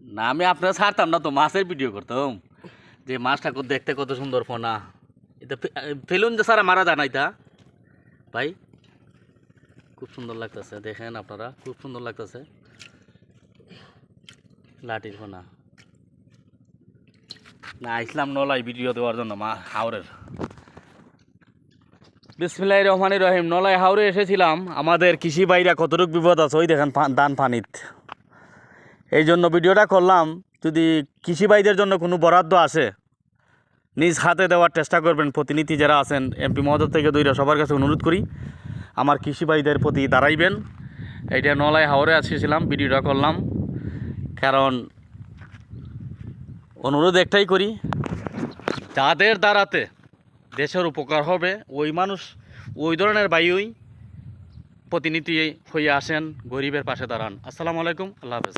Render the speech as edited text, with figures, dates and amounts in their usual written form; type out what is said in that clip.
না আমি আপনার ছাড়তাম না তো, মাছের ভিডিও করতাম। যে মাছটা দেখতে কত সুন্দর ফোনা, এটা ফেলুন যে সারা মারা যায় না এটা ভাই, খুব সুন্দর লাগতেছে। দেখেন আপনারা, খুব সুন্দর লাগতেছে লাঠির ফোনা। না ইসলাম নলাই ভিডিও দেওয়ার জন্য হাওরের। বিসমিল্লাহির রহমানির রহিম। নলাই হাওরে এসেছিলাম, আমাদের কৃষি ভাইরা কতটুকু বিপদ আছে ওই দেখেন দান পানিত। এই জন্য ভিডিওটা করলাম, যদি কৃষি ভাইদের জন্য কোনো বরাদ্দ আসে নিজ হাতে দেওয়ার চেষ্টা করবেন। প্রতিনিধি যারা আছেন এমপি মহোদয় থেকে দইরা সবার কাছে অনুরোধ করি আমার কৃষি ভাইদের প্রতি দাঁড়াইবেন। এইটা নলাই হাওরে আসছিলাম, ভিডিওটা করলাম, কারণ অনুরোধ একটাই করি, যাদের দ্বারাতে দেশের উপকার হবে ওই মানুষ ওই ধরনের বাইই প্রতিনিধি হয়ে আসেন, গরিবের পাশে দাঁড়ান। আসসালামু আলাইকুম, আল্লাহ হাফেজ।